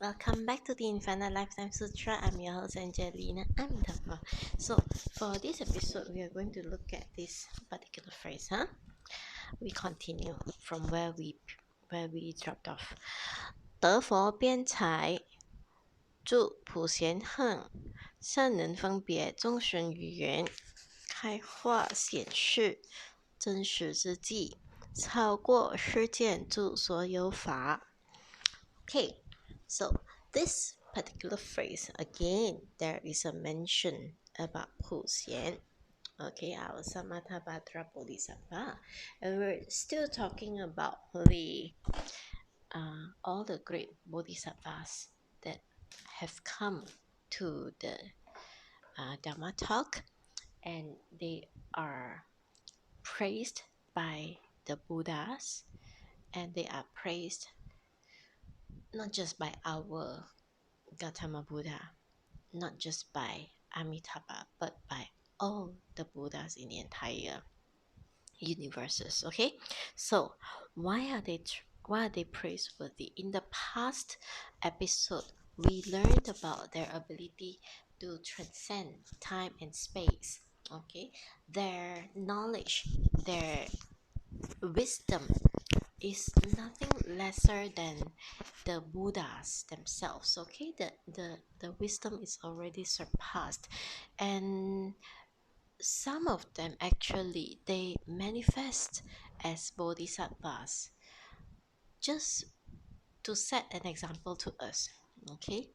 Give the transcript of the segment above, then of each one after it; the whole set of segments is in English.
Welcome back to the Infinite Lifetime Sutra. I'm your host Angelina. I'm Dhamma. So for this episode, we are going to look at this particular phrase. We continue from where we dropped off. 得佛边才，住普贤横，善能分别众生语言，开化显示真实之际，超过世间诸所有法。Okay, so this particular phrase, again, there is a mention about Pu Xian. Okay, our Samathabhadra Bodhisattva. And we're still talking about all the great Bodhisattvas that have come to the Dhamma talk, and they are praised by the Buddhas, and they are praised not just by our Gautama Buddha, not just by Amitabha, but by all the Buddhas in the entire universes. Okay, so why are they praiseworthy? In the past episode, we learned about their ability to transcend time and space. Okay, their knowledge, their wisdom is nothing lesser than the Buddhas themselves. Okay, the wisdom is already surpassed, and some of them actually they manifest as bodhisattvas just to set an example to us. Okay,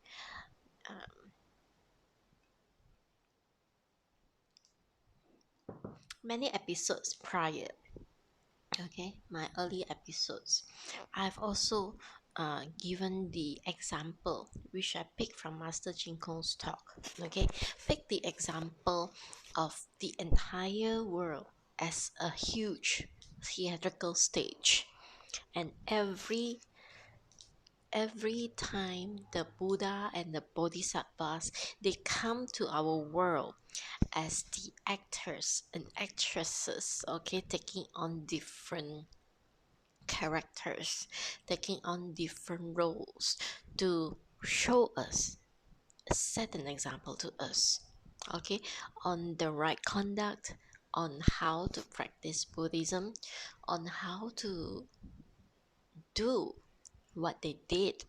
many episodes prior, okay, my early episodes, I've also given the example which I picked from Master Jin Kong's talk. Okay, pick the example of the entire world as a huge theatrical stage, and every time the Buddha and the Bodhisattvas they come to our world as the actors and actresses, okay, taking on different characters, taking on different roles to show us, set an example to us, okay, on the right conduct, on how to practice Buddhism, on how to do what they did,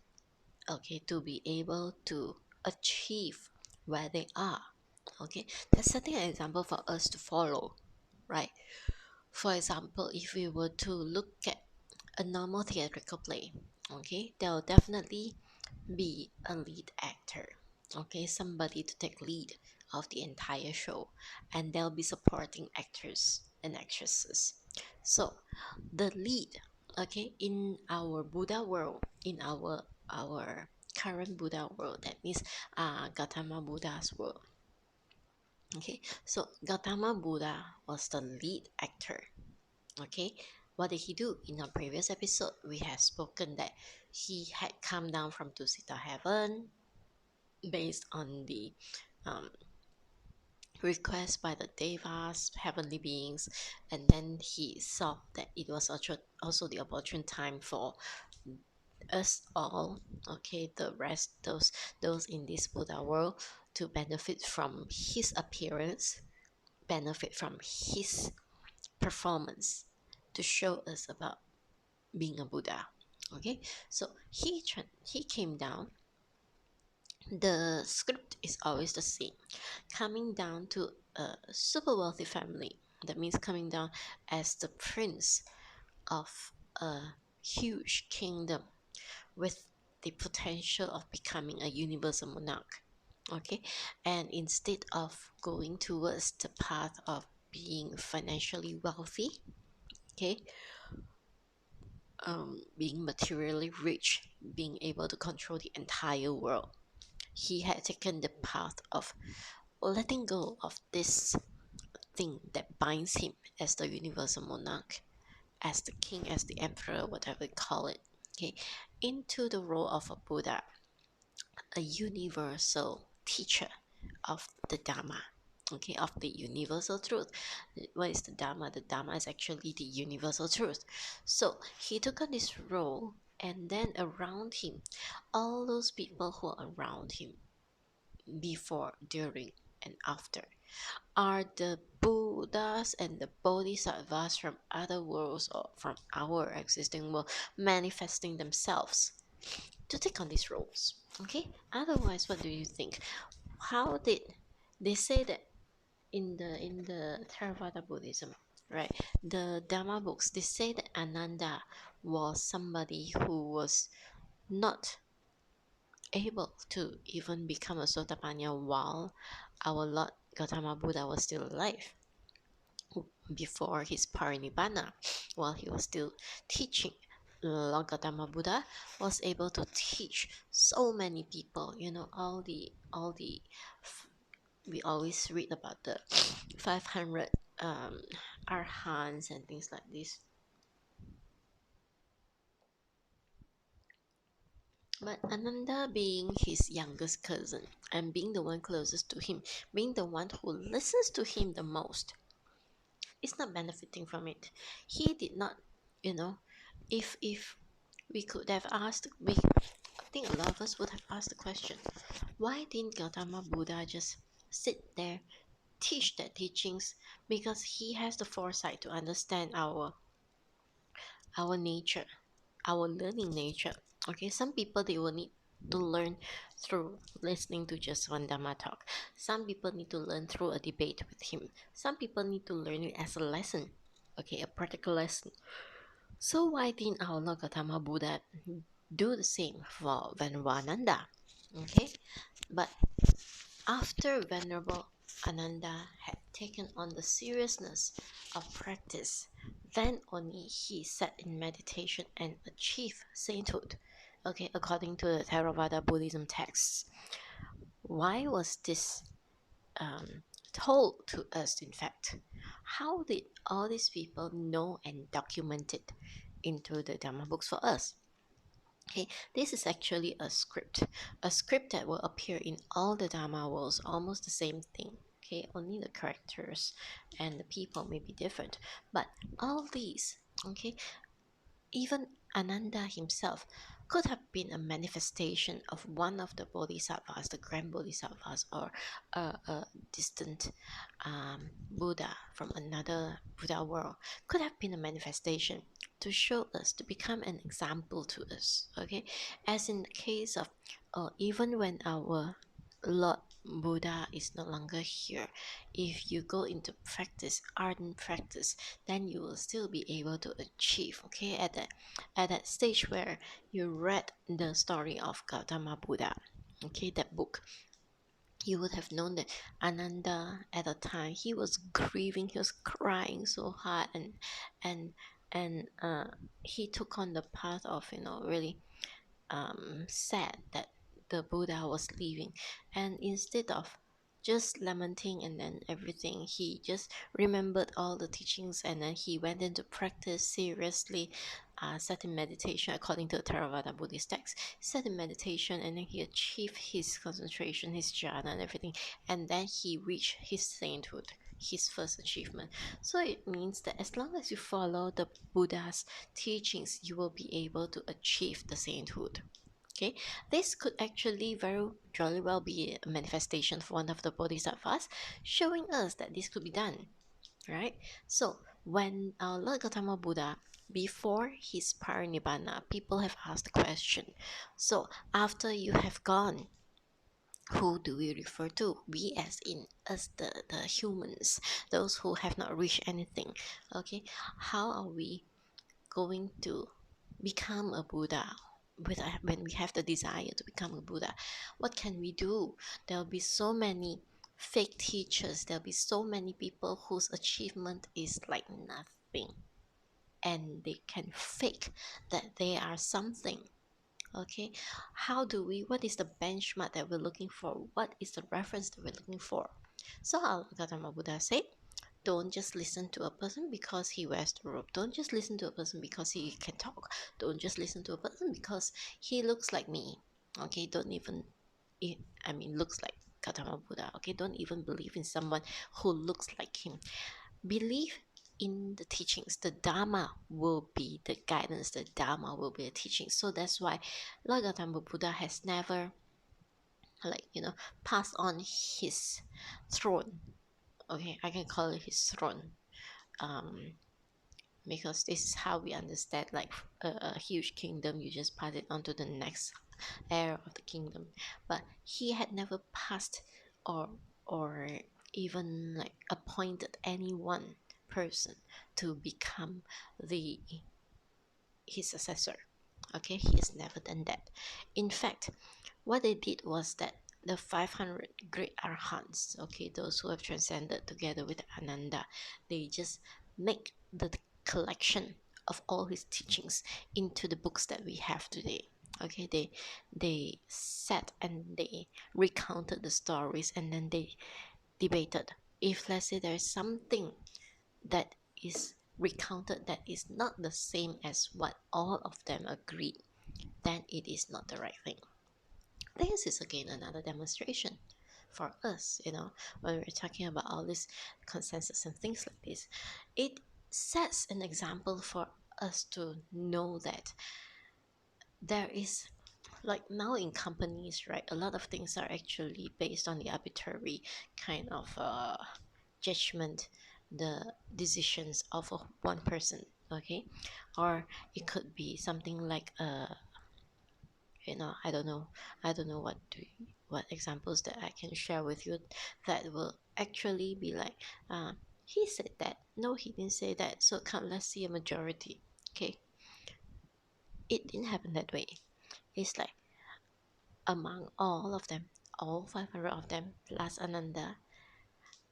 okay, to be able to achieve where they are. Okay, that's setting an example for us to follow, right? For example, if we were to look at a normal theatrical play, okay, there will definitely be a lead actor, okay, somebody to take lead of the entire show, and there'll be supporting actors and actresses. So the lead, okay, in our Buddha world, in our current Buddha world, that means Gautama Buddha's world. Okay, so Gautama Buddha was the lead actor. Okay, what did he do? In our previous episode, we have spoken that he had come down from Tusita heaven based on the request by the devas, heavenly beings, and then he saw that it was also the opportune time for us all, okay, the rest, those in this Buddha world, to benefit from his appearance, benefit from his performance, to show us about being a Buddha. Okay, so he came down. The script is always the same, coming down to a super wealthy family. That means coming down as the prince of a huge kingdom with the potential of becoming a universal monarch. Okay, and instead of going towards the path of being financially wealthy, okay, being materially rich, being able to control the entire world, he had taken the path of letting go of this thing that binds him as the universal monarch, as the king, as the emperor, whatever you call it, okay, into the role of a Buddha, a universal teacher of the Dhamma, okay, of the universal truth. What is the Dhamma? The Dhamma is actually the universal truth. So he took on this role, and then around him, all those people who are around him before, during, and after are the Buddhas and the Bodhisattvas from other worlds or from our existing world manifesting themselves to take on these roles. Okay, otherwise, what do you think? How did they say that in the Theravada Buddhism, right? The Dhamma books, they say that Ananda was somebody who was not able to even become a Sotapanna while our Lord Gautama Buddha was still alive, before his parinibbana, while he was still teaching. Lord Gautama Buddha was able to teach so many people. All the we always read about the 500 arhans and things like this. But Ananda, being his youngest cousin and being the one closest to him, being the one who listens to him the most, is not benefiting from it. He did not, you know, if we could have asked, I think a lot of us would have asked the question, why didn't Gautama Buddha just sit there, teach their teachings? Because he has the foresight to understand our nature, our learning nature. Okay, some people, they will need to learn through listening to just one Dhamma talk. Some people need to learn through a debate with him. Some people need to learn it as a lesson, okay, a practical lesson. So why didn't our Lord Gautama Buddha do the same for Venerable Ananda? Okay, but after Venerable Ananda had taken on the seriousness of practice, then only he sat in meditation and achieved sainthood. Okay, according to the Theravada Buddhism texts. Why was this told to us, in fact? How did all these people know and document it into the Dhamma books for us? Okay, this is actually a script that will appear in all the Dhamma worlds, almost the same thing. Okay, only the characters and the people may be different, but all these, okay, even Ananda himself could have been a manifestation of one of the bodhisattvas, the grand bodhisattvas, or a distant Buddha from another Buddha world. Could have been a manifestation to show us, to become an example to us. Okay, as in the case of even when our Lord Buddha is no longer here, if you go into practice, ardent practice, then you will still be able to achieve. Okay, at that stage where you read the story of Gautama Buddha, okay, that book, you would have known that Ananda at the time, he was grieving, he was crying so hard, and he took on the path of, really sad that the Buddha was leaving, and instead of just lamenting and then everything, he just remembered all the teachings, and then he went into practice seriously, sat in meditation according to the Theravada Buddhist text, sat in meditation, and then he achieved his concentration, his jhana and everything, and then he reached his sainthood, his first achievement. So it means that as long as you follow the Buddha's teachings, you will be able to achieve the sainthood. Okay, this could actually very jolly well be a manifestation of one of the bodhisattvas, showing us that this could be done, right? So when our Lord Gautama Buddha, before his parinibbana, people have asked the question, so after you have gone, who do we refer to? We, as in us, the humans, those who have not reached anything. Okay, how are we going to become a Buddha? When we have the desire to become a Buddha, what can we do? There'll be so many fake teachers, there'll be so many people whose achievement is like nothing, and they can fake that they are something. Okay, what is the benchmark that we're looking for? What is the reference that we're looking for? So our Gautama Buddha said, don't just listen to a person because he wears the robe. Don't just listen to a person because he can talk. Don't just listen to a person because he looks like me. Okay, don't even, looks like Gautama Buddha. Okay, don't even believe in someone who looks like him. Believe in the teachings. The Dhamma will be the guidance, the Dhamma will be the teaching. So that's why Lord Gautama Buddha has never, passed on his throne. Okay, I can call it his throne. Because this is how we understand, like a huge kingdom, you just pass it on to the next heir of the kingdom. But he had never passed or or even like appointed any one person to become the his successor. Okay, he has never done that. In fact, what they did was that the 500 great arhants, okay, those who have transcended together with Ananda, they just make the collection of all his teachings into the books that we have today. Okay, they sat and they recounted the stories, and then they debated if, let's say, there is something that is recounted that is not the same as what all of them agreed, then it is not the right thing. This is again another demonstration for us, when we're talking about all this consensus and things like this. It sets an example for us to know that there is, like now in companies, right, a lot of things are actually based on the arbitrary kind of judgment, the decisions of one person. Okay, or it could be something like I don't know what examples that I can share with you that will actually be like, he said that, no, he didn't say that, so come, let's see a majority. Okay, it didn't happen that way. It's like among all of them, all 500 of them plus Ananda,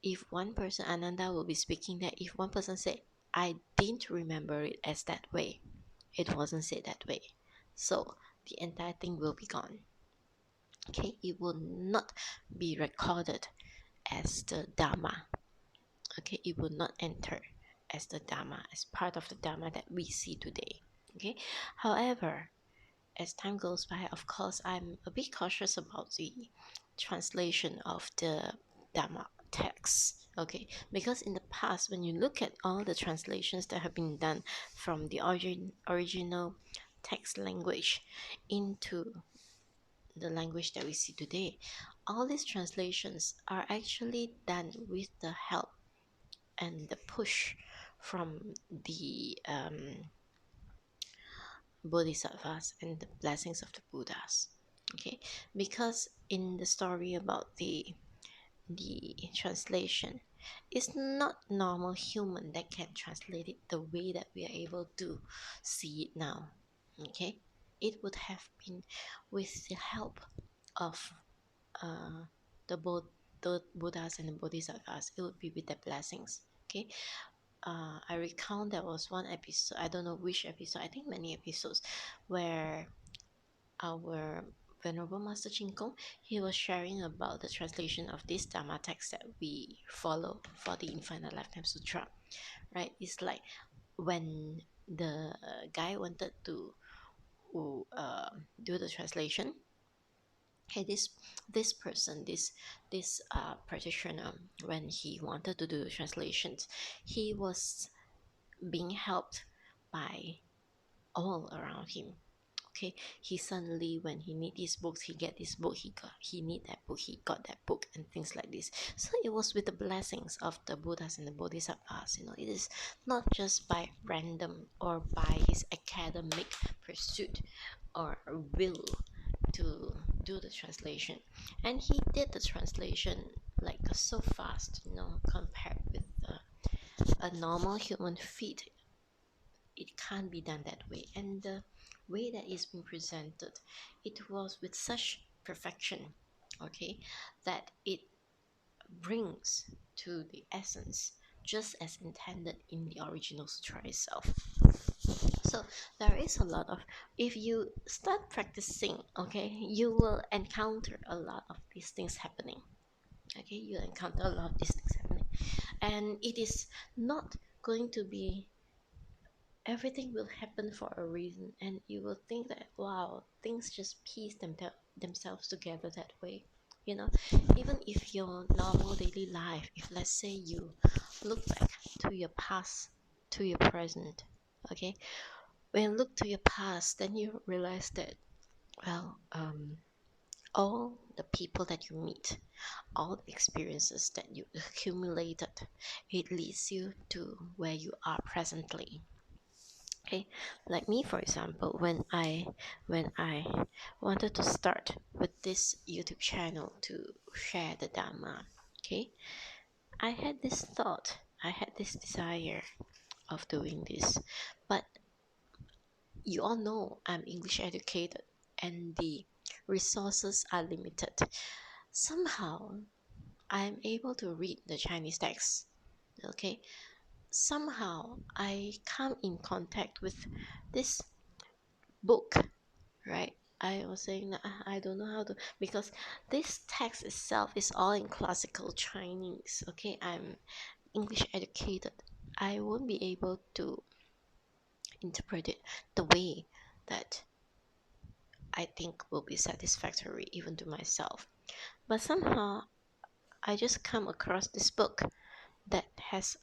if one person, Ananda, will be speaking, that if one person say, I didn't remember it as that way, it wasn't said that way, so the entire thing will be gone. Okay, it will not be recorded as the Dhamma. Okay, it will not enter as the Dhamma, as part of the Dhamma that we see today. Okay, however, as time goes by, of course, I'm a bit cautious about the translation of the Dhamma text. Okay, because in the past, when you look at all the translations that have been done from the original text language into the language that we see today, all these translations are actually done with the help and the push from the Bodhisattvas and the blessings of the Buddhas. Okay, because in the story about the translation, it's not normal human that can translate it the way that we are able to see it now. Okay, it would have been with the help of uh, the Buddhas and the Bodhisattvas. It would be with their blessings. Okay, I recount there was one episode, I don't know which episode, I think many episodes, where our Venerable Master Kong, he was sharing about the translation of this Dhamma text that we follow for the Infinite Lifetime Sutra. Right? It's like when the guy wanted to do the translation. Hey, this person, this practitioner, when he wanted to do the translations, he was being helped by all around him. Okay, he suddenly, when he need these books, he get this book, he need that book, he got that book, and things like this. So it was with the blessings of the Buddhas and the Bodhisattvas. It is not just by random or by his academic pursuit or will to do the translation. And he did the translation like so fast, compared with a normal human feat. It can't be done that way. And the way that it's been presented, it was with such perfection, okay, that it brings to the essence just as intended in the original sutra itself. So there is a lot of, if you start practicing, okay, you will encounter a lot of these things happening. Okay, you'll encounter a lot of these things happening, and it is not going to be, everything will happen for a reason, and you will think that, wow, things just piece themselves together that way. Even if your normal daily life, if let's say you look back to your past, to your present, okay, when you look to your past, then you realize that, well, all the people that you meet, all the experiences that you accumulated, it leads you to where you are presently. Okay, like me, for example, when I wanted to start with this YouTube channel to share the Dhamma, okay, I had this thought, I had this desire of doing this, but you all know I'm English educated and the resources are limited. Somehow I'm able to read the Chinese text. Okay, somehow I come in contact with this book, right? I was saying that I don't know how to, because this text itself is all in classical Chinese. Okay, I'm English educated. I won't be able to interpret it the way that I think will be satisfactory even to myself. But somehow I just come across this book that has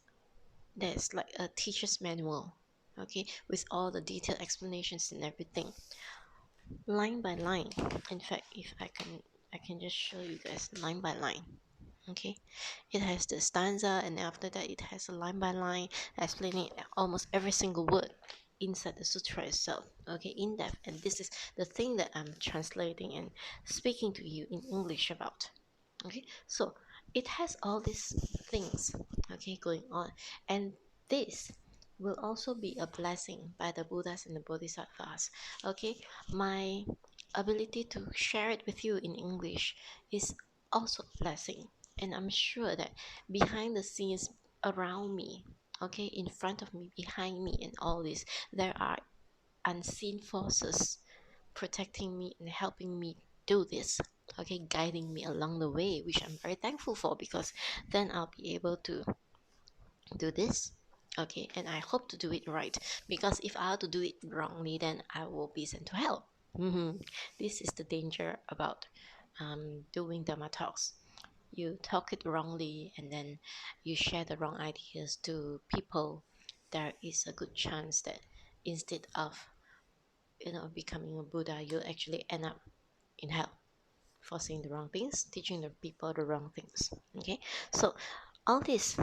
there's like a teacher's manual, okay, with all the detailed explanations and everything, line by line. In fact, if I can just show you guys line by line. Okay, it has the stanza, and after that it has a line by line explaining almost every single word inside the sutra itself, okay, in depth. And this is the thing that I'm translating and speaking to you in English about. Okay, so it has all these things, okay, going on, and this will also be a blessing by the Buddhas and the Bodhisattvas. Okay, my ability to share it with you in English is also a blessing, and I'm sure that behind the scenes, around me, okay, in front of me, behind me, and all this, there are unseen forces protecting me and helping me do this, okay, guiding me along the way, which I'm very thankful for, because then I'll be able to do this, okay, and I hope to do it right, because if I have to do it wrongly, then I will be sent to hell. This is the danger about doing Dhamma talks. You talk it wrongly and then you share the wrong ideas to people, there is a good chance that instead of becoming a Buddha, you'll actually end up in hell for saying the wrong things, teaching the people the wrong things. Okay, so all this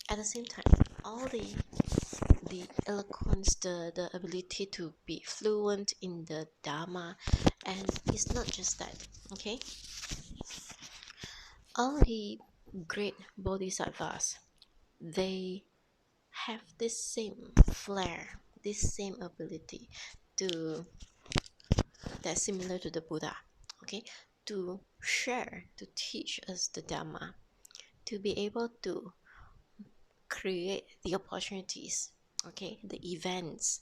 at the same time, all the eloquence, the ability to be fluent in the Dharma, and it's not just that. Okay, all the great bodhisattvas, they have this same flair, this same ability to that's similar to the Buddha, okay, to share, to teach us the Dhamma, to be able to create the opportunities, okay, the events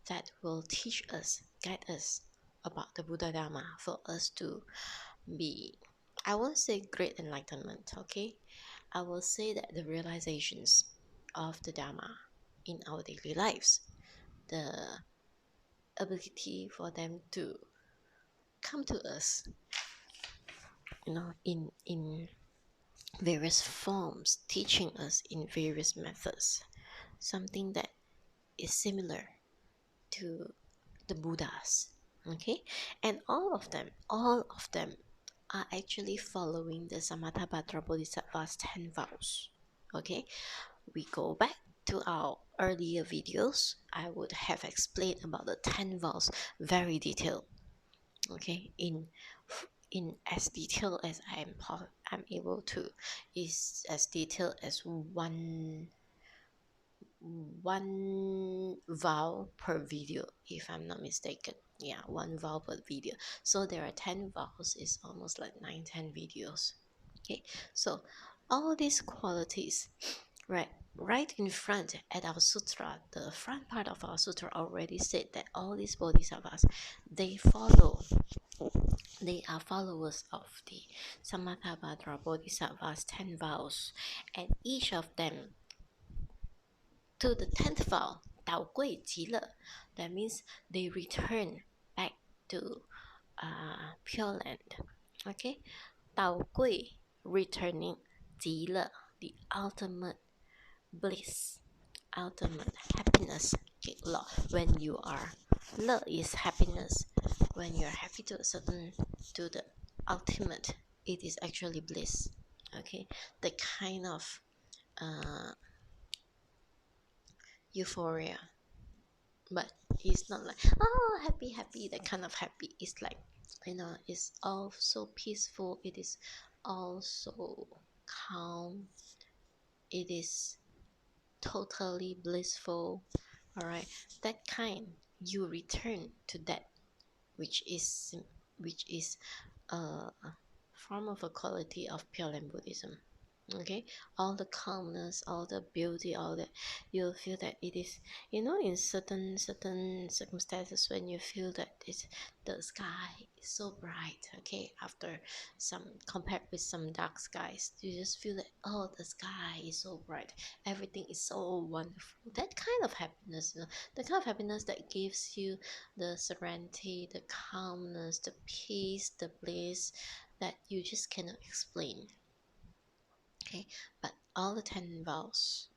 that will teach us, guide us about the Buddha Dhamma, for us to be, I won't say great enlightenment, okay, I will say that the realizations of the Dhamma in our daily lives, the ability for them to come to us, in various forms, teaching us in various methods, something that is similar to the Buddhas. Okay, and all of them are actually following the Samattabhadra Bodhisattva's 10 vows. Okay, we go back to our earlier videos, I would have explained about the 10 vows very detailed. Okay, in as detailed as I'm able to, is as detailed as one vow per video, if I'm not mistaken. Yeah, one vow per video. So there are 10 vows, is almost like 9-10 videos. Okay, so all these qualities, right in front at our sutra, the front part of our sutra already said that all these bodhisattvas, they are followers of the Samattabhadra Bodhisattva's 10 vows, and each of them to the 10th vow, Dao Gui Ji Le, that means they return back to Pure Land. Okay, 倒贵 returning 极乐 the ultimate bliss, ultimate happiness. Okay, when you are 乐 is happiness. When you're happy to a certain, to the ultimate, it is actually bliss. Okay, the kind of euphoria, but it's not like oh happy, that kind of happy. It's like, it's all so peaceful, it is all so calm, it is totally blissful. All right, that kind, you return to that, which is a form of a quality of Pure Land Buddhism. Okay, all the calmness, all the beauty, all that, you'll feel that it is, in certain circumstances, when you feel that the sky is so bright. Okay, after some, compared with some dark skies, you just feel that, oh, the sky is so bright, everything is so wonderful. That kind of happiness, the kind of happiness that gives you the serenity, the calmness, the peace, the bliss that you just cannot explain. Okay, but all the 10 vows,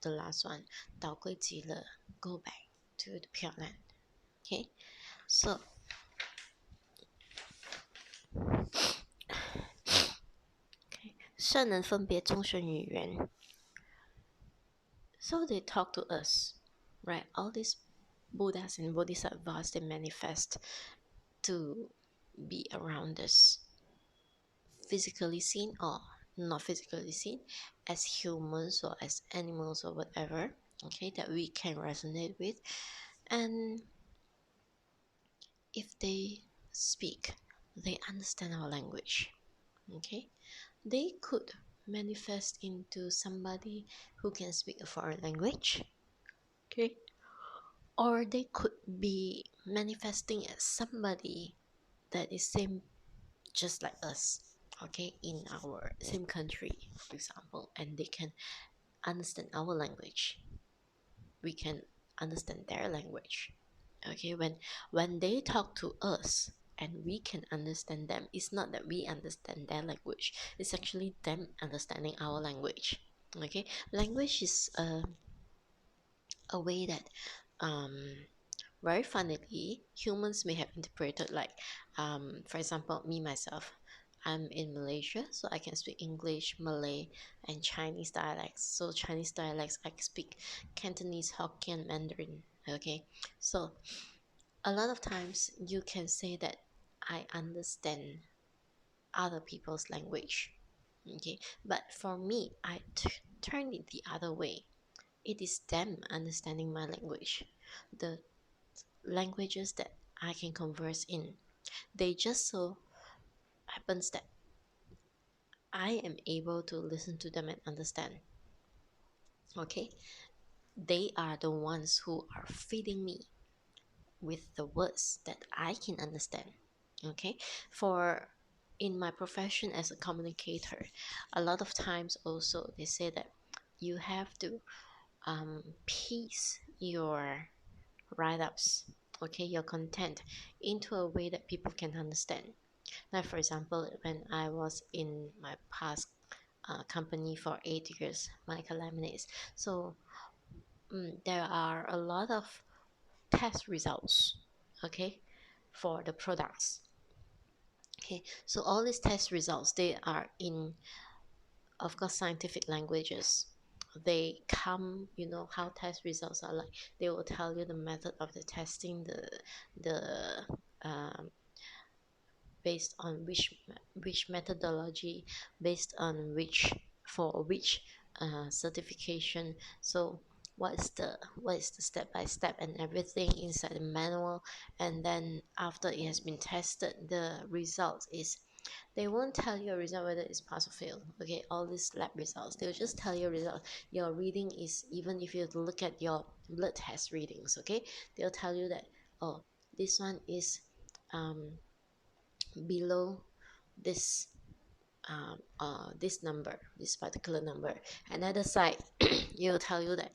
the last one, 导归极乐, go back to the Pure Land. Okay, so okay, 圣能分别众生语言. So they talk to us, right? All these Buddhas and Bodhisattvas, they manifest to be around us, physically seen or not physically seen, as humans or as animals or whatever, okay, that we can resonate with. And if they speak, they understand our language. Okay, they could manifest into somebody who can speak a foreign language. Okay, or they could be manifesting as somebody that is same, just like us, okay, in our same country, for example, and they can understand our language, we can understand their language. Okay, when they talk to us and we can understand them, it's not that we understand their language, it's actually them understanding our language. Okay, language is a way that very funnily humans may have interpreted, like for example, me myself, I'm in Malaysia, so I can speak English, Malay, and Chinese dialects. So Chinese dialects, I speak Cantonese, Hokkien, Mandarin. Okay, so a lot of times you can say that I understand other people's language. Okay, but for me, I turn it the other way. It is them understanding my language, the languages that I can converse in. They just so happens that I am able to listen to them and understand. Okay, they are the ones who are feeding me with the words that I can understand. Okay, for in my profession as a communicator, a lot of times also they say that you have to piece your write-ups, okay, your content, into a way that people can understand. Like for example, when I was in my past company for 8 years, Monica Laminates, so there are a lot of test results, okay, for the products. Okay, so all these test results, they are in, of course, scientific languages. They come, how test results are like. They will tell you the method of the testing, the based on which methodology, based on which certification. So what is the step by step and everything inside the manual, and then after it has been tested, the result is, they won't tell you a result whether it's pass or fail. Okay, all these lab results, they'll just tell you a result. Your reading is, even if you look at your blood test readings, okay, they'll tell you that, oh, this one is below this this number, this particular number. Another side, it'll tell you that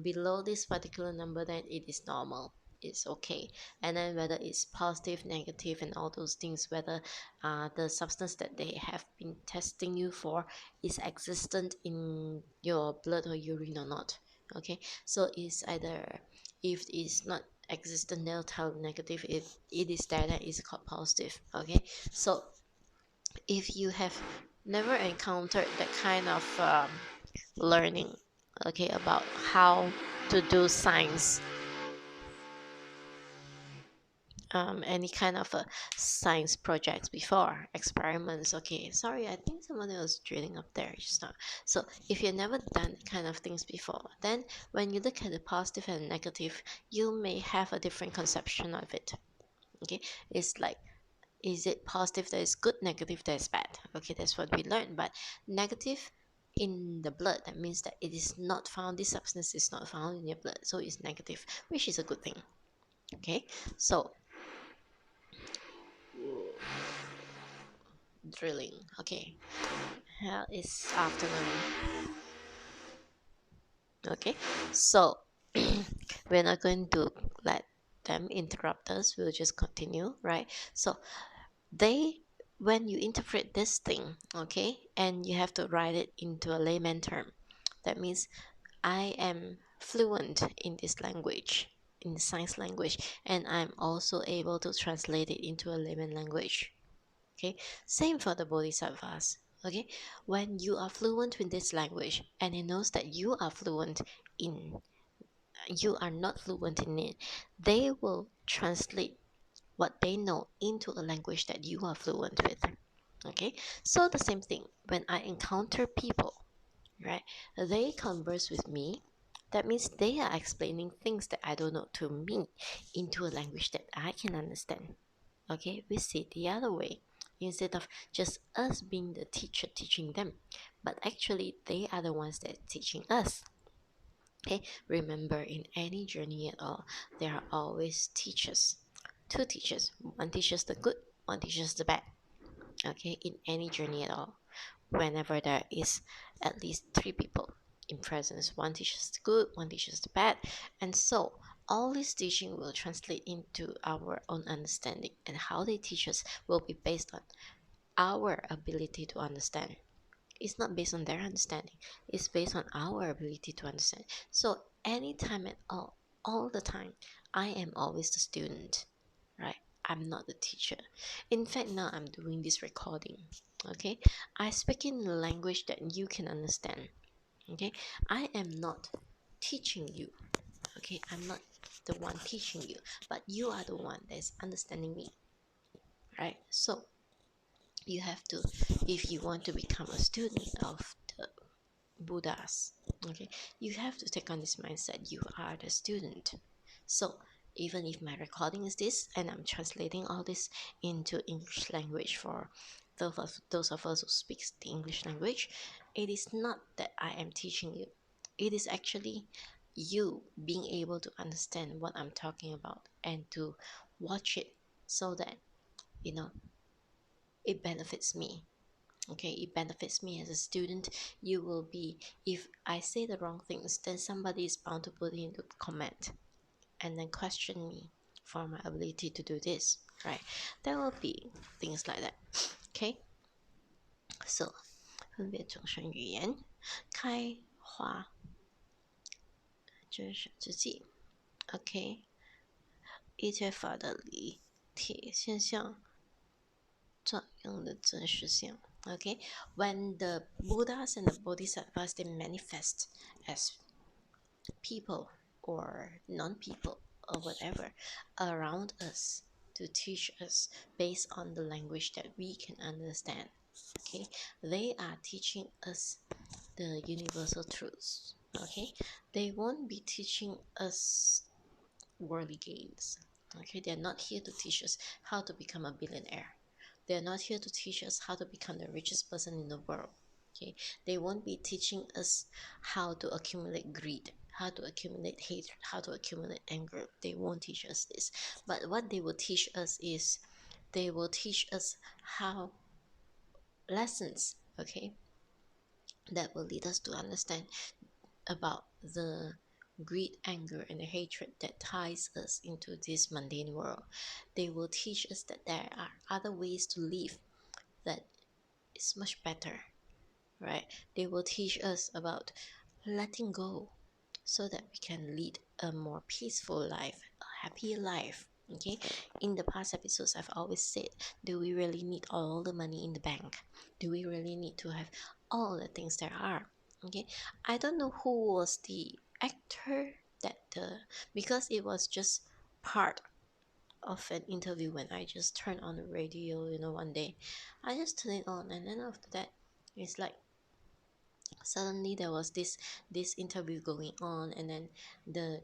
below this particular number, then it is normal. it's okay. And then whether it's positive, negative, and all those things, whether the substance that they have been testing you for is existent in your blood or urine or not. Okay, so it's either, if it's not existent, they'll tell negative. If it is there, then it's called positive. Okay, so if you have never encountered that kind of learning, okay, about how to do science, any kind of science projects before, experiments, okay, sorry, I think someone was drilling up there just now. So if you've never done kind of things before, then when you look at the positive and negative, you may have a different conception of it. Okay, it's like, is it positive that is good, negative that is bad? Okay, that's what we learned. But negative in the blood, that means that it is not found, this substance is not found in your blood, so it's negative, which is a good thing. Okay, so drilling. Okay, hell, it's afternoon. Okay, so we're not going to let them interrupt us, we'll just continue, right? So they, when you interpret this thing, okay, and you have to write it into a layman term, that means I am fluent in this language, in the science language, and I'm also able to translate it into a layman language. Okay, same for the bodhisattvas. Okay, when you are fluent in this language and it knows that you are fluent in, you are not fluent in it, they will translate what they know into a language that you are fluent with. Okay, so the same thing, when I encounter people, right, they converse with me, that means they are explaining things that I don't know to me into a language that I can understand. Okay, we see it the other way, instead of just us being the teacher teaching them, but actually they are the ones that are teaching us. Okay, remember, in any journey at all, there are always teachers, two teachers, one teaches the good, one teaches the bad. Okay, in any journey at all, whenever there is at least three people in presence, one teaches the good, one teaches the bad, and so all this teaching will translate into our own understanding, and how they teach us will be based on our ability to understand. It's not based on their understanding, it's based on our ability to understand. So anytime at all the time, I am always the student, right? I'm not the teacher. In fact, now I'm doing this recording. Okay, I speak in a language that you can understand. Okay, I am not teaching you. Okay, I'm not the one teaching you, but you are the one that is understanding me, right? So you have to, if you want to become a student of the Buddhas, okay, you have to take on this mindset, you are the student. So even if my recording is this and I'm translating all this into English language for those of us who speak the English language, it is not that I am teaching you, it is actually you being able to understand what I'm talking about and to watch it, so that you know it benefits me. Okay, it benefits me as a student. You will be, if I say the wrong things, then somebody is bound to put into comment and then question me for my ability to do this, right? There will be things like that. Okay, so 分别众生语言开花真实之际。 OK， 一切法的离体现象照样的真实相。Okay, when the Buddhas and the Bodhisattvas, they manifest as people or non-people or whatever around us to teach us based on the language that we can understand. Okay, they are teaching us the universal truths. Okay, they won't be teaching us worldly gains. Okay, they're not here to teach us how to become a billionaire. They're not here to teach us how to become the richest person in the world. Okay, they won't be teaching us how to accumulate greed, how to accumulate hatred, how to accumulate anger. They won't teach us this. But what they will teach us is, they will teach us how lessons, okay, that will lead us to understand about the greed, anger, and hatred that ties us into this mundane world. They will teach us that there are other ways to live that is much better, right? They will teach us about letting go so that we can lead a more peaceful life, a happier life. Okay, in the past episodes, I've always said, do we really need all the money in the bank? Do we really need to have all the things there are? Okay, I don't know who was the actor that because it was just part of an interview when I just turned on the radio, one day. I just turned it on, and then after that, it's like suddenly there was this interview going on, and then the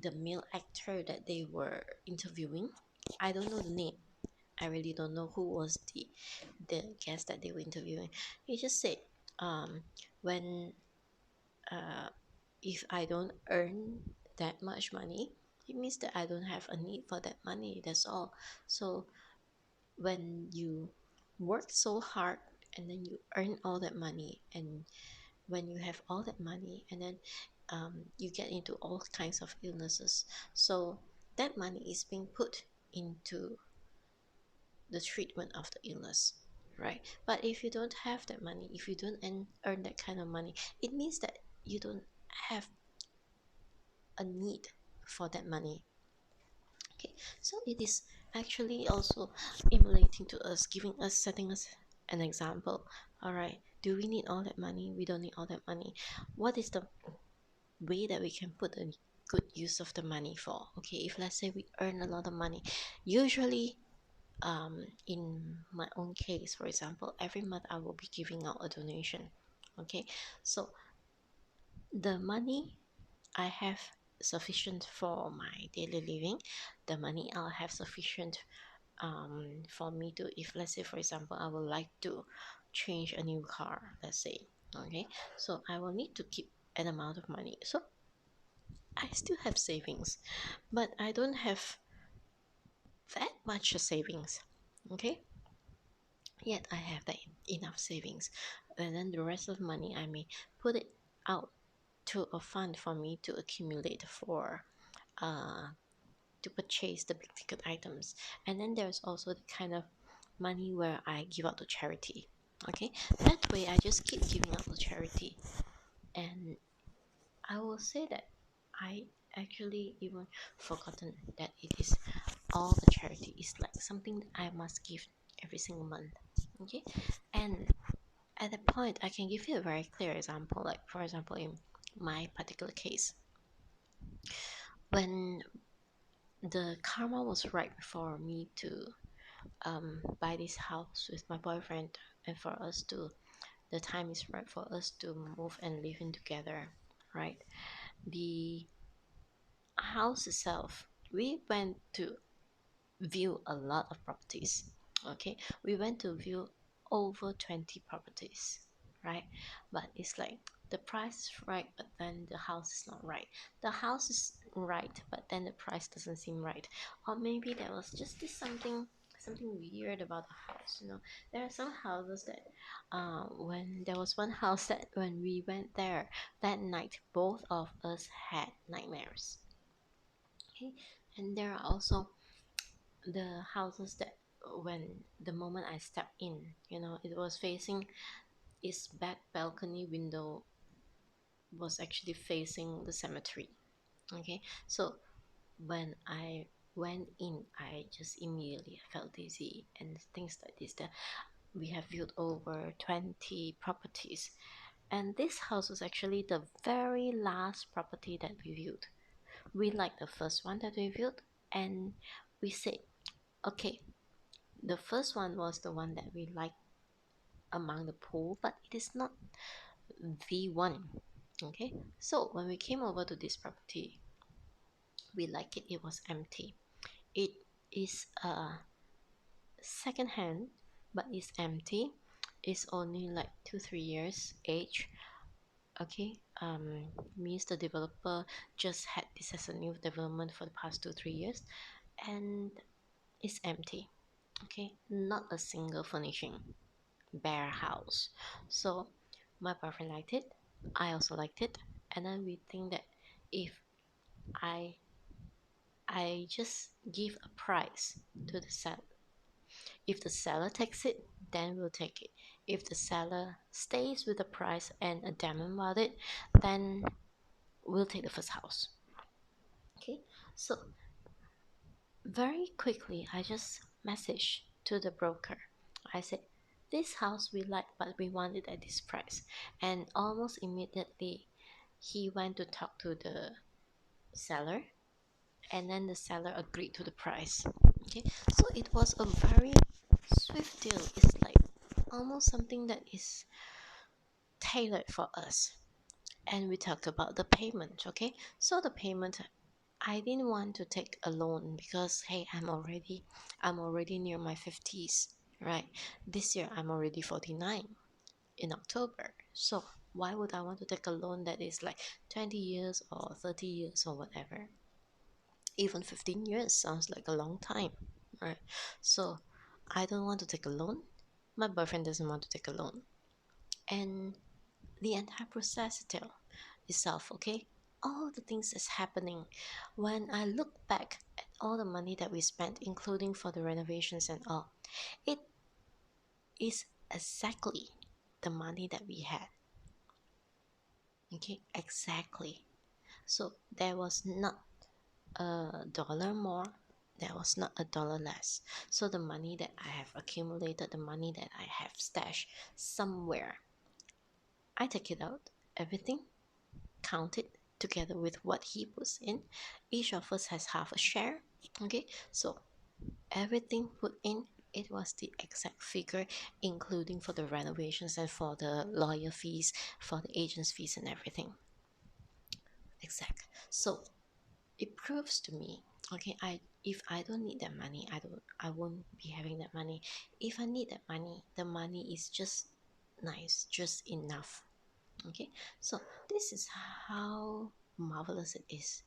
the male actor that they were interviewing, I don't know the name. I really don't know who was the guest that they were interviewing. He just said, when uh, if I don't earn that much money, it means that I don't have a need for that money. That's all. So when you work so hard and then you earn all that money, and when you have all that money, and then you get into all kinds of illnesses, so that money is being put into the treatment of the illness, right? But if you don't have that money, if you don't earn that kind of money, it means that you don't have a need for that money. Okay, so it is actually also emulating to us, giving us, setting us an example. All right, do we need all that money? We don't need all that money. What is the way that we can put a good use of the money for? Okay, if let's say we earn a lot of money, usually in my own case, for example, every month I will be giving out a donation. Okay, so the money I have sufficient for my daily living. The money I'll have sufficient for me to, if let's say for example I would like to change a new car, let's say. Okay, so I will need to keep an amount of money. So I still have savings, but I don't have that much savings. Okay, yet I have that enough savings, and then the rest of money I may put it out to a fund for me to accumulate for uh to purchase the big ticket items. And then there's also the kind of money where I give out to charity. Okay, that way I just keep giving out to charity, and I will say that I actually even forgotten that it is all the charity is like something that I must give every single month. Okay, and at that point I can give you a very clear example. Like for example, in my particular case, when the karma was right for me to buy this house with my boyfriend, and for us to, the time is right for us to move and live in together, right? The house itself, we went to view a lot of properties. Okay, we went to view over 20 properties, right? But it's like the price is right, but then the house is not right. The house is right, but then the price doesn't seem right. Or maybe there was just something weird about the house. There are some houses that when there was one house that when we went there that night, both of us had nightmares. Okay, and there are also the houses that when the moment I stepped in, it was facing, its back balcony window was actually facing the cemetery. Okay, so when I went in, I just immediately felt dizzy and things like this. That we have viewed over 20 properties, and this house was actually the very last property that we viewed. We liked the first one that we viewed, and we said, okay, the first one was the one that we liked among the pool, but it is not the one. Okay, so when we came over to this property, we liked it. It was empty. It is second hand, but it's empty. It's only like 2-3 years age. Okay, means the developer just had this as a new development for the past 2-3 years, and it's empty. Okay, not a single furnishing, bare house. So my boyfriend liked it, I also liked it, and then we think that if I just give a price to the seller. If the seller takes it, then we'll take it. If the seller stays with the price and adamant about it, then we'll take the first house. Okay, so very quickly I just messaged to the broker. I said, this house we like, but we want it at this price. And almost immediately he went to talk to the seller, and then the seller agreed to the price. Okay, so it was a very swift deal. It's like almost something that is tailored for us. And we talk about the payment. Okay, so the payment, I didn't want to take a loan because hey, I'm already near my 50s, right? This year I'm already 49 in October. So why would I want to take a loan that is like 20 years or 30 years or whatever? Even 15 years sounds like a long time, right? So I don't want to take a loan. My boyfriend doesn't want to take a loan. And the entire process itself, okay? All the things that's happening. When I look back at all the money that we spent, including for the renovations and all, it is exactly the money that we had. Okay, exactly. So there was not a dollar more, there was not a dollar less. So the money that I have accumulated, the money that I have stashed somewhere, I take it out, everything, count it together with what he puts in. Each of us has half a share. Okay, so everything put in, it was the exact figure, including for the renovations and for the lawyer fees, for the agent's fees and everything. Exact. So it proves to me, okay, if I don't need that money, I won't be having that money. If I need that money, the money is just nice, just enough. Okay, so this is how marvelous it is.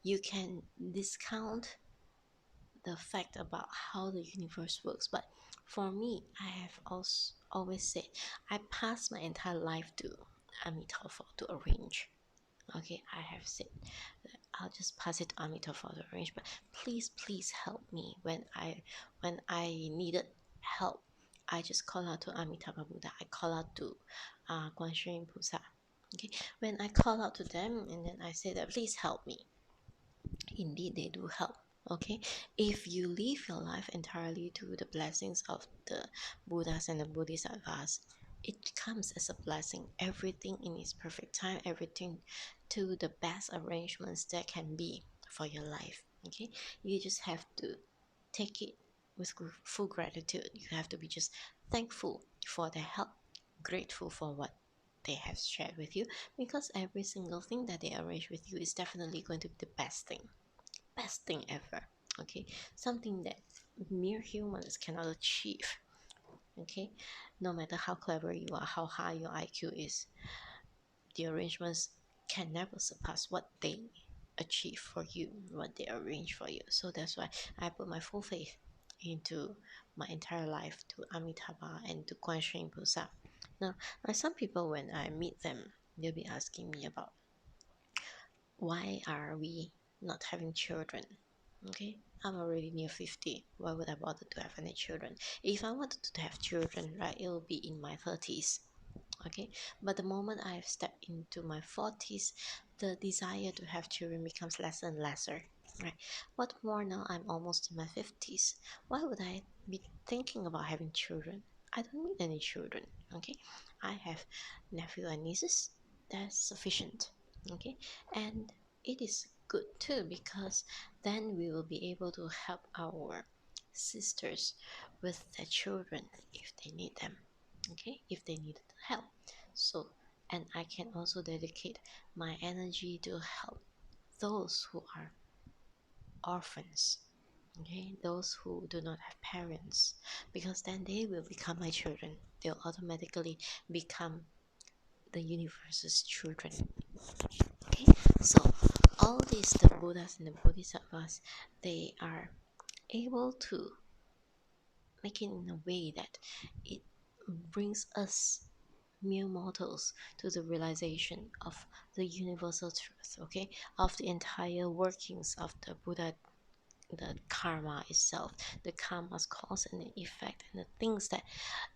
You can discount the fact about how the universe works, but for me, I have also always said I passed my entire life to Amitabha to arrange. Okay, I have said that I'll just pass it to Amitabha to arrange, but please help me when I needed help. I just call out to Amitabha Buddha. I call out to Guan Pusa. Okay, when I call out to them and then I say that please help me, indeed they do help. Okay, if you live your life entirely to the blessings of the Buddhas and the Bodhisattvas, it comes as a blessing, everything in its perfect time, everything to the best arrangements there can be for your life. Okay, you just have to take it with full gratitude. You have to be just thankful for their help, grateful for what they have shared with you, because every single thing that they arrange with you is definitely going to be the best thing ever. Okay, something that mere humans cannot achieve. Okay, no matter how clever you are, how high your IQ is, the arrangements can never surpass what they achieve for you, what they arrange for you. So that's why I put my full faith into my entire life to Amitabha and to Guan Shen Pusa. Now, like some people, when I meet them, they'll be asking me about why are we not having children. Okay, I'm already near 50. Why would I bother to have any children? If I wanted to have children, right, it will be in my 30s. Okay, but the moment I've stepped into my 40s, the desire to have children becomes lesser and lesser, right? What more now I'm almost in my 50s? Why would I be thinking about having children? I don't need any children. Okay, I have nephew and nieces. That's sufficient. Okay, and it is good too, because then we will be able to help our sisters with their children if they need them. Okay, if they need help. So, and I can also dedicate my energy to help those who are orphans. Okay, those who do not have parents, because then they will become my children. They'll automatically become the universe's children. Okay, so all these, the Buddhas and the Bodhisattvas, they are able to make it in a way that it brings us mere mortals to the realization of the universal truth, okay, of the entire workings of the Buddha, the karma itself, the karma's cause and the effect, and the things that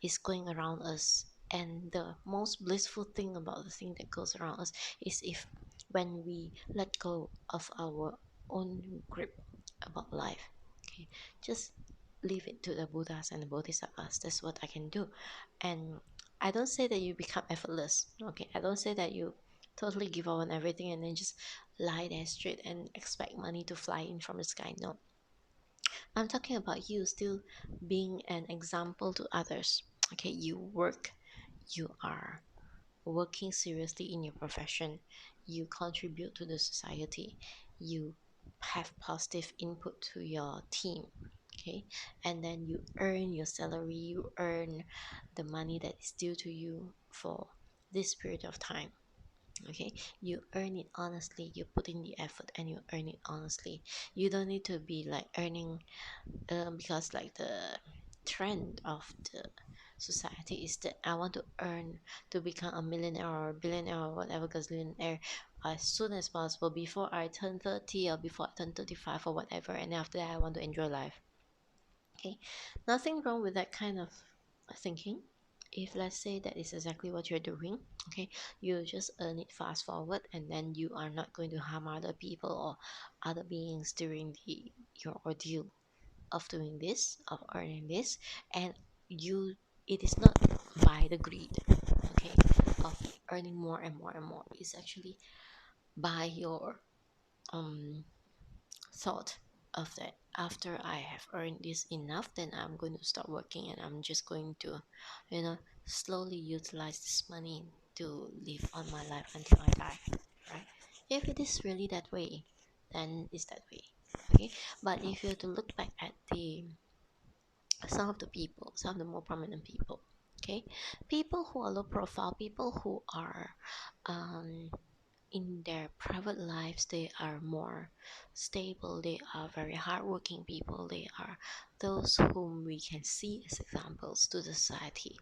is going around us. And the most blissful thing about the thing that goes around us is if when we let go of our own grip about life, okay, just leave it to the Buddhas and the Bodhisattvas. That's what I can do. And I don't say that you become effortless, okay, I don't say that you totally give up on everything and then just lie there straight and expect money to fly in from the sky. No, I'm talking about you still being an example to others. Okay, you are working seriously in your profession, you contribute to the society, you have positive input to your team, okay, and then you earn your salary, you earn the money that is due to you for this period of time. Okay, you earn it honestly, you put in the effort and you earn it honestly. You don't need to be like earning because like the trend of the society is that I want to earn to become a millionaire or a billionaire or whatever gazillionaire as soon as possible before I turn 30 or before I turn 35 or whatever, and after that I want to enjoy life. Okay, nothing wrong with that kind of thinking. If let's say that is exactly what you're doing, okay, you just earn it fast forward and then you are not going to harm other people or other beings during your ordeal of doing this, of earning this, and you, it is not by the greed, okay, of earning more and more and more. It's actually by your thought of that after I have earned this enough, then I'm going to stop working and I'm just going to, you know, slowly utilize this money to live on my life until I die, right? If it is really that way, then it's that way, okay. But if you have to look back at the some of the people, some of the more prominent people, okay, people who are low profile, people who are um, in their private lives, they are more stable, they are very hardworking people, they are those whom we can see as examples to the society.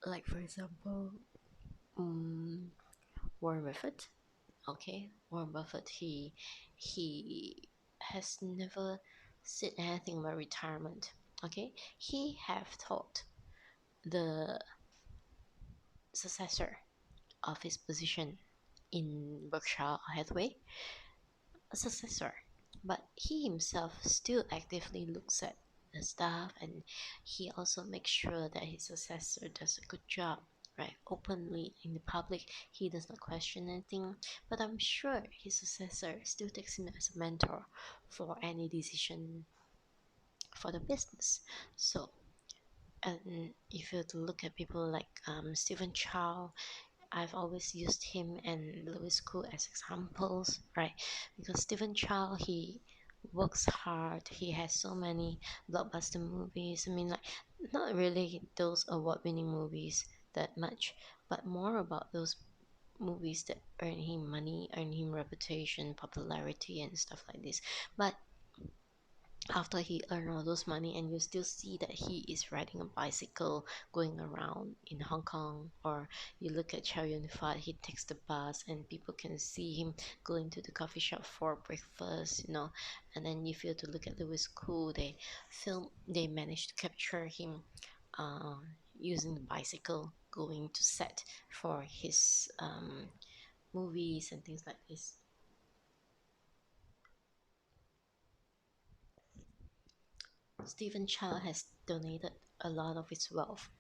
Like for example, um, Warren Buffett. Okay, Warren Buffett, he has never said anything about retirement. Okay, he have taught the successor of his position in Berkshire Hathaway a successor, but he himself still actively looks at the stuff, and he also makes sure that his successor does a good job, right, openly in the public. He does not question anything, but I'm sure his successor still takes him as a mentor for any decision for the business. So and if you look at people like Stephen Chow, I've always used him and Louis Koo as examples, right? Because Stephen Chow, he works hard. He has so many blockbuster movies. I mean, like, not really those award-winning movies that much, but more about those movies that earn him money, earn him reputation, popularity, and stuff like this. But after he earned all those money and you still see that he is riding a bicycle going around in Hong Kong, or you look at Chow Yun Fat, he takes the bus and people can see him going to the coffee shop for breakfast, you know. And then if you to look at Louis Koo, they managed to capture him uh, using the bicycle going to set for his movies and things like this. Stephen Chow has donated a lot of his wealth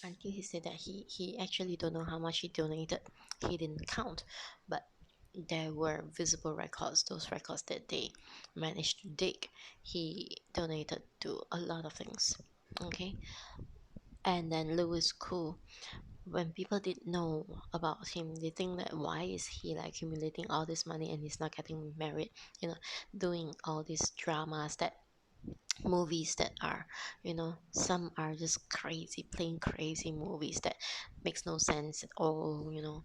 until he said that he actually don't know how much he donated. He didn't count, but there were visible records, those records that they managed to dig. He donated to a lot of things. Okay. And then Louis Koo, when people didn't know about him, they think that why is he like accumulating all this money and he's not getting married, you know, doing all these dramas, that movies that are, you know, some are just crazy, plain crazy movies that makes no sense at all, you know.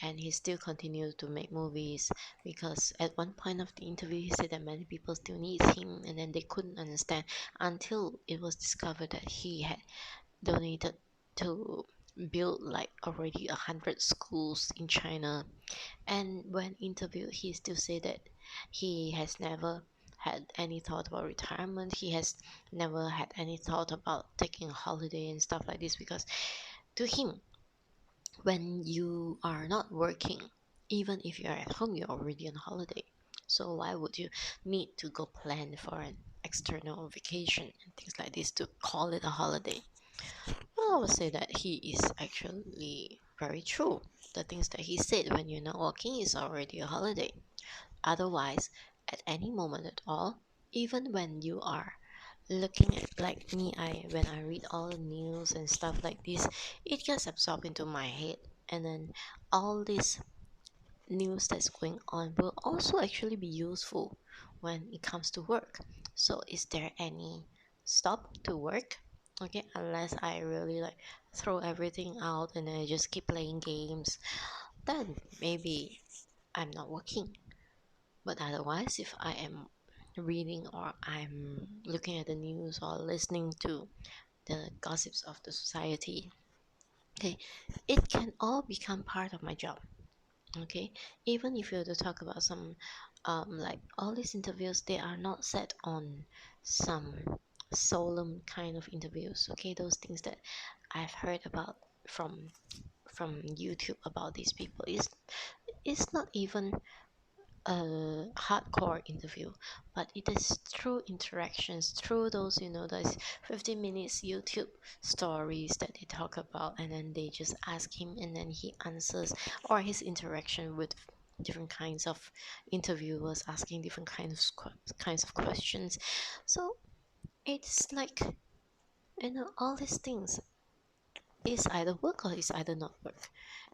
And he still continues to make movies because at one point of the interview he said that many people still need him, and then they couldn't understand until it was discovered that he had donated to built like already 100 schools in China. And when interviewed, he still said that he has never had any thought about retirement. He has never had any thought about taking a holiday and stuff like this, because to him, when you are not working, even if you're at home, you're already on holiday. So why would you need to go plan for an external vacation and things like this to call it a holiday? Well, I would say that he is actually very true. The things that he said, when you're not working, is already a holiday. Otherwise, at any moment at all, even when you are looking at, like me, when I read all the news and stuff like this, it gets absorbed into my head, and then all this news that's going on will also actually be useful when it comes to work. So is there any stop to work? Okay, unless I really like throw everything out and I just keep playing games, then maybe I'm not working. But otherwise, if I am reading, or I'm looking at the news, or listening to the gossips of the society, okay, it can all become part of my job. Okay, even if you were to talk about some like all these interviews, they are not set on some solemn kind of interviews. Okay, those things that I've heard about from YouTube about these people is, it's not even a hardcore interview, but it is through interactions, through those, those 15 minutes YouTube stories that they talk about, and then they just ask him and then he answers, or his interaction with different kinds of interviewers asking different kinds of questions. So it's like, all these things is either work or is either not work,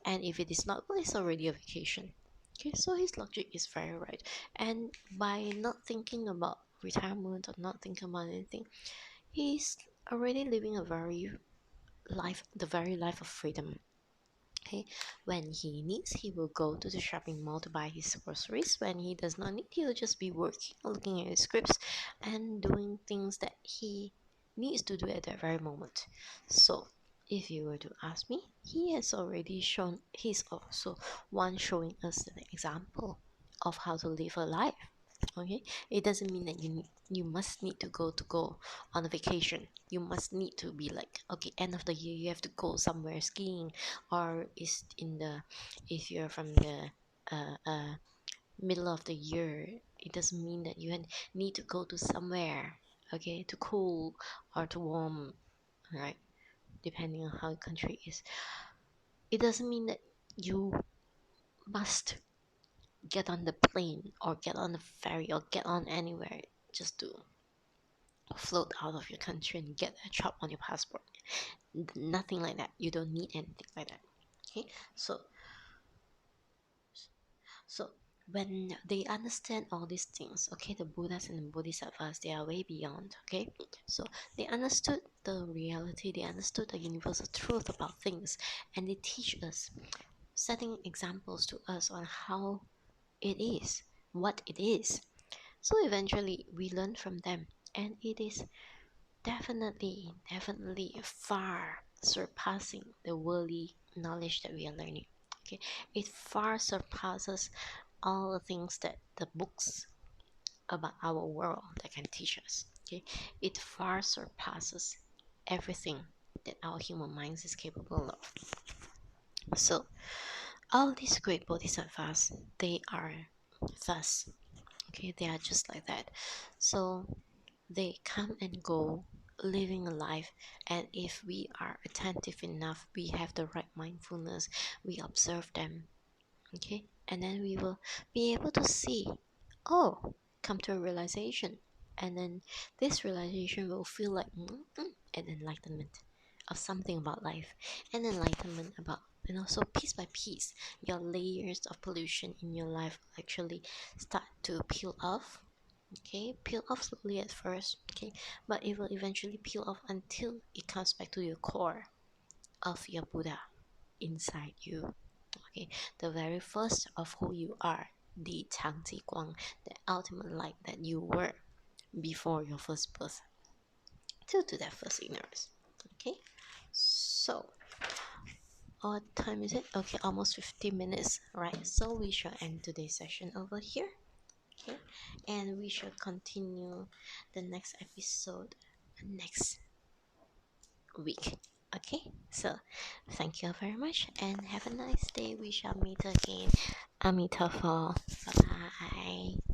and if it is not work, it's already a vacation. Okay, so his logic is very right. And by not thinking about retirement or not thinking about anything, he's already living the very life of freedom. Okay, when he needs, he will go to the shopping mall to buy his groceries. When he does not need, he'll just be working, looking at his scripts, and doing things that he needs to do at that very moment. So, if you were to ask me, he's also one showing us an example of how to live a life. Okay, it doesn't mean that you must need to go on a vacation. You must need to be like, okay, end of the year you have to go somewhere skiing, or is in the if you're from the middle of the year, it doesn't mean that you need to go to somewhere, okay, to cool or to warm, right, depending on how the country is. It doesn't mean that you must get on the plane or get on the ferry or get on anywhere just to float out of your country and get a job on your passport. Nothing like that. You don't need anything like that. Okay, so when they understand all these things, okay, the Buddhas and the Bodhisattvas, they are way beyond. Okay, so they understood the reality, they understood the universal truth about things, and they teach us, setting examples to us on how it is, what it is. So eventually we learn from them, and it is definitely far surpassing the worldly knowledge that we are learning. Okay, it far surpasses all the things that the books about our world that can teach us. Okay, it far surpasses everything that our human minds is capable of. So all these great bodhisattvas, they are thus. Okay, they are just like that. So they come and go, living a life, and if we are attentive enough, we have the right mindfulness, we observe them, okay, and then we will be able to see, oh, come to a realization, and then this realization will feel like an enlightenment of something about life, an enlightenment about, so piece by piece, your layers of pollution in your life will actually start to peel off. Okay, peel off slowly at first, okay, but it will eventually peel off until it comes back to your core of your Buddha inside you. Okay, the very first of who you are, the Changji Guang, the ultimate light that you were before your first birth, till to that first ignorance. Okay, so What time is it? Okay, almost 50 minutes. Right, so we shall end today's session over here. Okay, and we shall continue the next episode next week. Okay, so thank you very much and have a nice day. We shall meet again. Amitabha. Bye bye.